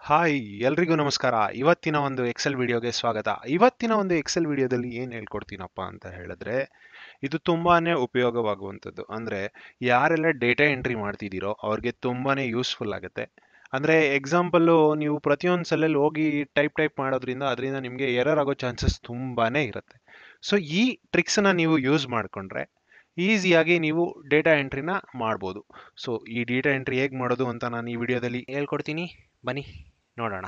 Hi ಎಲ್ರಿಗೂ ನಮಸ್ಕಾರ. ಇವತ್ತಿನ ಒಂದು ಎಕ್ಸೆಲ್ ವಿಡಿಯೋಗೆ ಸ್ವಾಗತ. ಇವತ್ತಿನ ಒಂದು ಎಕ್ಸೆಲ್ ವಿಡಿಯೋದಲ್ಲಿ ಏನು ಹೇಳ್ಕೊಡ್ತೀನಪ್ಪ ಅಂತ ಹೇಳಿದ್ರೆ, ಇದು ತುಂಬಾನೇ ಉಪಯೋಗವಾಗುವಂಥದ್ದು. ಅಂದರೆ ಯಾರೆಲ್ಲ ಡೇಟಾ ಎಂಟ್ರಿ ಮಾಡ್ತಿದ್ದೀರೋ ಅವ್ರಿಗೆ ತುಂಬಾನೇ ಯೂಸ್ಫುಲ್ ಆಗುತ್ತೆ. ಅಂದರೆ ಎಕ್ಸಾಂಪಲ್ಲು ನೀವು ಪ್ರತಿಯೊಂದು ಸಲಲ್ಲಿ ಹೋಗಿ ಟೈಪ್ ಮಾಡೋದ್ರಿಂದ ಅದರಿಂದ ನಿಮಗೆ ಎರರ್ ಆಗೋ ಚಾನ್ಸಸ್ ತುಂಬಾನೇ ಇರುತ್ತೆ. ಸೊ ಈ ಟ್ರಿಕ್ಸನ್ನ ನೀವು ಯೂಸ್ ಮಾಡಿಕೊಂಡ್ರೆ ಈಸಿಯಾಗಿ ನೀವು ಡೇಟಾ ಎಂಟ್ರಿನ ಮಾಡ್ಬೋದು. ಸೊ ಈ ಡೇಟಾ ಎಂಟ್ರಿ ಹೇಗೆ ಮಾಡೋದು ಅಂತ ನಾನು ಈ ವಿಡಿಯೋದಲ್ಲಿ ಹೇಳ್ಕೊಡ್ತೀನಿ. ಬನ್ನಿ ನೋಡೋಣ.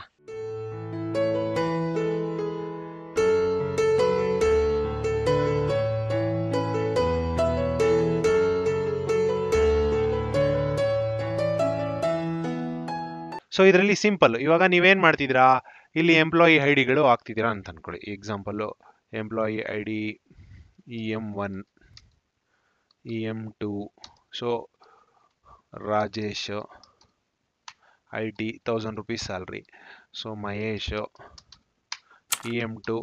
ಸೊ ಇದರಲ್ಲಿ ಸಿಂಪಲ್, ಇವಾಗ ನೀವೇನ್ ಮಾಡ್ತಿದ್ದೀರಾ, ಇಲ್ಲಿ ಎಂಪ್ಲಾಯಿ ಐ ಡಿಗಳು ಹಾಕ್ತಿದ್ದೀರಾ ಅಂತ ಅನ್ಕೊಳ್ಳಿ. Example employee I D EM1 EM2. So Rajesh IT 1000 rupees salary. So Mahesh EM2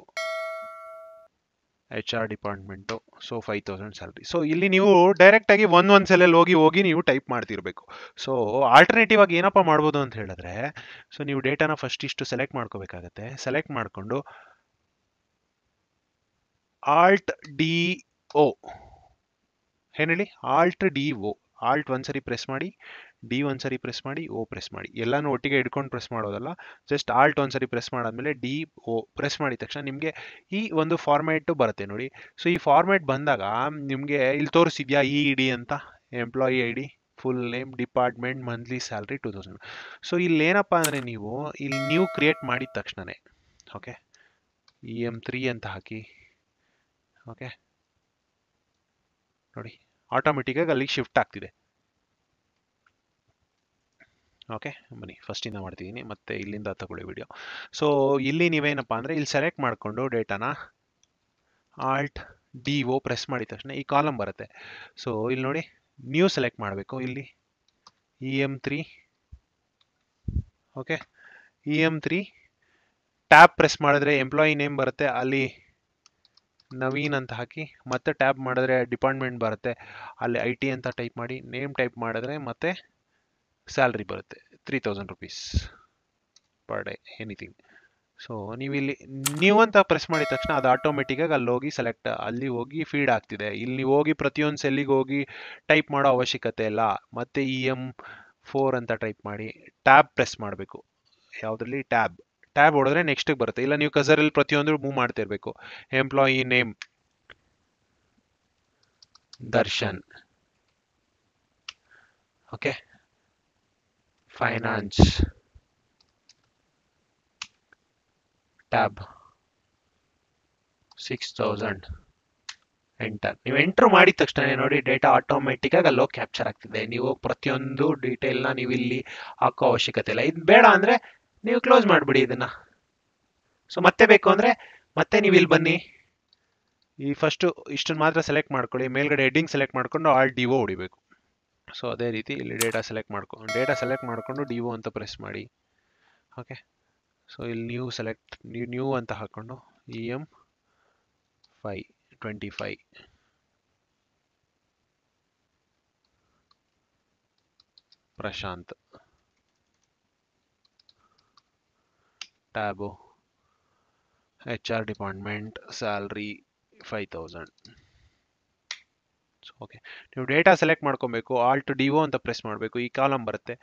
HR department. So 5000 salary. So ಇಲ್ಲಿ ನೀವು ಡೈರೆಕ್ಟ್ ಆಗಿ ಒಂದ್ ಸೆಲಲ್ಲಿ ಹೋಗಿ ನೀವು ಟೈಪ್ ಮಾಡ್ತಿರ್ಬೇಕು. ಸೊ ಆಲ್ಟರ್ನೇಟಿವ್ ಆಗಿ ಏನಪ್ಪ ಮಾಡ್ಬೋದು ಅಂತ ಹೇಳಿದ್ರೆ, ಸೊ ನೀವು ಡೇಟಾನ ಫಸ್ಟ್ ಇಷ್ಟು ಸೆಲೆಕ್ಟ್ ಮಾಡ್ಕೋಬೇಕಾಗತ್ತೆ. ಸೆಲೆಕ್ಟ್ ಮಾಡಿಕೊಂಡು Alt DO, ಏನ್ ಹೇಳಿ, Alt DO. ಆಲ್ಟ್ ಒಂದ್ಸರಿ ಪ್ರೆಸ್ ಮಾಡಿ, ಡಿ ಒಂದ್ಸರಿ ಪ್ರೆಸ್ ಮಾಡಿ, ಓ ಪ್ರೆಸ್ ಮಾಡಿ. ಎಲ್ಲಾನು ಒಟ್ಟಿಗೆ ಹಿಡ್ಕೊಂಡು ಪ್ರೆಸ್ ಮಾಡೋದಲ್ಲ, ಜಸ್ಟ್ ಆಲ್ಟ್ ಒಂದ್ಸರಿ ಪ್ರೆಸ್ ಮಾಡಾದ್ಮೇಲೆ DO ಪ್ರೆಸ್ ಮಾಡಿದ ತಕ್ಷಣ ನಿಮಗೆ ಈ ಒಂದು ಫಾರ್ಮ್ಯಾಟ್ ಬರುತ್ತೆ ನೋಡಿ. ಸೊ ಈ ಫಾರ್ಮ್ಯಾಟ್ ಬಂದಾಗ ನಿಮಗೆ ಇಲ್ಲಿ ತೋರಿಸಿದ್ಯಾ ED ಅಂತ, employee ID, full name, department, monthly salary 2000. So ಇಲ್ಲಿ ಏನಪ್ಪ ಅಂದರೆ ನೀವು ಇಲ್ಲಿ ನ್ಯೂ ಕ್ರಿಯೇಟ್ ಮಾಡಿದ ತಕ್ಷಣನೇ ಓಕೆ EM3 ಅಂತ ಹಾಕಿ. ಓಕೆ ನೋಡಿ, ಆಟೋಮೆಟಿಕ್ಕಾಗಿ ಅಲ್ಲಿಗೆ ಶಿಫ್ಟ್ ಆಗ್ತಿದೆ. ಓಕೆ ಬನ್ನಿ ಫಸ್ಟಿಂದ ಮಾಡ್ತಿದ್ದೀನಿ, ಮತ್ತೆ ಇಲ್ಲಿಂದ ತಗೊಳ್ಳಿ ವಿಡಿಯೋ. ಸೊ ಇಲ್ಲಿ ನೀವೇನಪ್ಪ ಅಂದರೆ ಇಲ್ಲಿ ಸೆಲೆಕ್ಟ್ ಮಾಡಿಕೊಂಡು ಡೇಟಾನ ಆಲ್ಟ್ DO ಪ್ರೆಸ್ ಮಾಡಿದ ತಕ್ಷಣ ಈ ಕಾಲಮ್ ಬರುತ್ತೆ. ಸೊ ಇಲ್ಲಿ ನೋಡಿ, ನ್ಯೂ ಸೆಲೆಕ್ಟ್ ಮಾಡಬೇಕು. ಇಲ್ಲಿ EM3. Okay EM3 tab press ಮಾಡಿದ್ರೆ ಎಂಪ್ಲಾಯಿ ನೇಮ್ ಬರುತ್ತೆ, ಅಲ್ಲಿ ನವೀನ್ ಅಂತ ಹಾಕಿ. ಮತ್ತೆ ಟ್ಯಾಬ್ ಮಾಡಿದ್ರೆ ಡಿಪಾರ್ಟ್ಮೆಂಟ್ ಬರುತ್ತೆ, ಅಲ್ಲಿ IT ಅಂತ ಟೈಪ್ ಮಾಡಿ. ನೇಮ್ ಟೈಪ್ ಮಾಡಿದ್ರೆ ಮತ್ತೆ ಸ್ಯಾಲ್ರಿ ಬರುತ್ತೆ 3000 rupees per day, anything. So ನೀವು ಇಲ್ಲಿ ನೀವು ಅಂತ ಪ್ರೆಸ್ ಮಾಡಿದ ತಕ್ಷಣ ಅದು ಆಟೋಮೆಟಿಕ್ಕಾಗಿ ಅಲ್ಲಿ ಹೋಗಿ ಸೆಲೆಕ್ಟ್, ಅಲ್ಲಿ ಹೋಗಿ ಫೀಡ್ ಆಗ್ತಿದೆ. ಇಲ್ಲಿ ನೀವು ಹೋಗಿ ಪ್ರತಿಯೊಂದು ಸೆಲ್ಲಿಗೆ ಹೋಗಿ ಟೈಪ್ ಮಾಡೋ ಅವಶ್ಯಕತೆ ಇಲ್ಲ. ಮತ್ತೆ EM4 ಅಂತ ಟೈಪ್ ಮಾಡಿ ಟ್ಯಾಬ್ ಪ್ರೆಸ್ ಮಾಡಬೇಕು. ಯಾವುದ್ರಲ್ಲಿ, ಟ್ಯಾಬ್ ಹೊಡೆದ್ರೆ ನೆಕ್ಸ್ಟಿಗೆ ಬರುತ್ತೆ. ಇಲ್ಲ ನೀವು ಕಸರಲ್ಲಿ ಪ್ರತಿಯೊಂದು ಮೂವ್ ಮಾಡ್ತಾ ಇರಬೇಕು. Employee name Darshan. Okay finance tab 6000 enter. ನೀವು ಎಂಟರ್ ಮಾಡಿದ ತಕ್ಷಣ ನೋಡಿ ಡೇಟಾ ಆಟೋಮೆಟಿಕ್ಕಾಗಿ ಅಲ್ಲೋಗಿ ಕ್ಯಾಪ್ಚರ್ ಆಗ್ತಿದೆ. ನೀವು ಪ್ರತಿಯೊಂದು ಡೀಟೇಲ್ನ ನೀವು ಇಲ್ಲಿ ಹಾಕೋ ಅವಶ್ಯಕತೆ ಇಲ್ಲ. ಇದು ಬೇಡ ಅಂದರೆ ನೀವು ಕ್ಲೋಸ್ ಮಾಡಿಬಿಡಿ ಇದನ್ನ. ಸೊ ಮತ್ತೆ ಬೇಕು ಅಂದರೆ ಮತ್ತೆ ನೀವು ಇಲ್ಲಿ ಬನ್ನಿ, ಈ ಫಸ್ಟು ಇಷ್ಟನ್ನು ಮಾತ್ರ ಸೆಲೆಕ್ಟ್ ಮಾಡ್ಕೊಳ್ಳಿ. ಮೇಲ್ಗಡೆ ಹೆಡ್ಡಿಂಗ್ ಸೆಲೆಕ್ಟ್ ಮಾಡಿಕೊಂಡು Alt DO ಹೊಡಿಬೇಕು. ಸೊ ಅದೇ ರೀತಿ ಇಲ್ಲಿ ಡೇಟಾ ಸೆಲೆಕ್ಟ್ ಮಾಡಿಕೊಂಡು DO ಅಂತ ಪ್ರೆಸ್ ಮಾಡಿ. ಓಕೆ ಸೊ ಇಲ್ಲಿ ನ್ಯೂ ಅಂತ ಹಾಕ್ಕೊಂಡು EM5 25 Prashanth. Tab HR department, salary 5000. Okay ನೀವು ಡೇಟಾ ಸೆಲೆಕ್ಟ್ ಮಾಡ್ಕೊಬೇಕು, Alt DO ಅಂತ ಪ್ರೆಸ್ ಮಾಡಬೇಕು. ಈ ಕಾಲಮ್ ಬರುತ್ತೆ.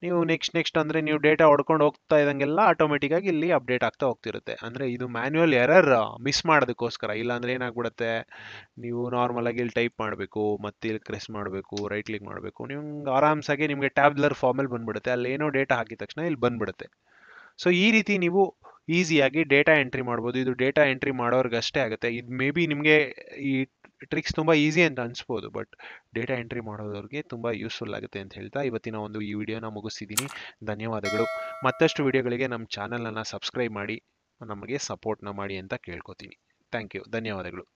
ನೀವು ನೆಕ್ಸ್ಟ್ ಅಂದರೆ ನೀವು ಡೇಟಾ ಹೊಡ್ಕೊಂಡು ಹೋಗ್ತಾ ಇದ್ದಂಗೆಲ್ಲ ಆಟೋಮೆಟಿಕ್ಕಾಗಿ ಇಲ್ಲಿ ಅಪ್ಡೇಟ್ ಆಗ್ತಾ ಹೋಗ್ತಿರುತ್ತೆ. ಅಂದರೆ ಇದು ಮ್ಯಾನ್ಯುವಲ್ ಎರರ್ ಮಿಸ್ ಮಾಡೋದಕ್ಕೋಸ್ಕರ. ಇಲ್ಲಾಂದರೆ ಏನಾಗ್ಬಿಡುತ್ತೆ, ನೀವು ನಾರ್ಮಲಾಗಿ ಇಲ್ಲಿ ಟೈಪ್ ಮಾಡಬೇಕು, ಮತ್ತೆ ಇಲ್ಲಿ ಪ್ರೆಸ್ ಮಾಡಬೇಕು, ರೈಟ್ ಕ್ಲಿಕ್ ಮಾಡಬೇಕು. ನೀವು ಆರಾಮ್ಸಾಗಿ ನಿಮಗೆ ಟ್ಯಾಬ್ಲರ್ ಫಾರ್ಮಲ್ಲಿ ಬಂದ್ಬಿಡುತ್ತೆ. ಅಲ್ಲಿ ಏನೋ ಡೇಟಾ ಹಾಕಿದ ತಕ್ಷಣ ಇಲ್ಲಿ ಬಂದ್ಬಿಡುತ್ತೆ. ಸೊ ಈ ರೀತಿ ನೀವು ಈಸಿಯಾಗಿ ಡೇಟಾ ಎಂಟ್ರಿ ಮಾಡ್ಬೋದು. ಇದು ಡೇಟಾ ಎಂಟ್ರಿ ಮಾಡೋರ್ಗೆ ಅಷ್ಟೇ ಆಗುತ್ತೆ. ಇದು ಮೇ ಬಿ ನಿಮಗೆ ಈ ಟ್ರಿಕ್ಸ್ ತುಂಬ ಈಸಿ ಅಂತ ಅನಿಸ್ಬೋದು, ಬಟ್ ಡೇಟಾ ಎಂಟ್ರಿ ಮಾಡೋದವ್ರಿಗೆ ತುಂಬ ಯೂಸ್ಫುಲ್ ಆಗುತ್ತೆ ಅಂತ ಹೇಳ್ತಾ ಇವತ್ತಿನ ಒಂದು ಈ ವಿಡಿಯೋನ ಮುಗಿಸ್ತಿದ್ದೀನಿ. ಧನ್ಯವಾದಗಳು. ಮತ್ತಷ್ಟು ವಿಡಿಯೋಗಳಿಗೆ ನಮ್ಮ ಚಾನಲನ್ನು ಸಬ್ಸ್ಕ್ರೈಬ್ ಮಾಡಿ ನಮಗೆ ಸಪೋರ್ಟ್ನ ಮಾಡಿ ಅಂತ ಕೇಳ್ಕೊತೀನಿ. ಥ್ಯಾಂಕ್ ಯು, ಧನ್ಯವಾದಗಳು.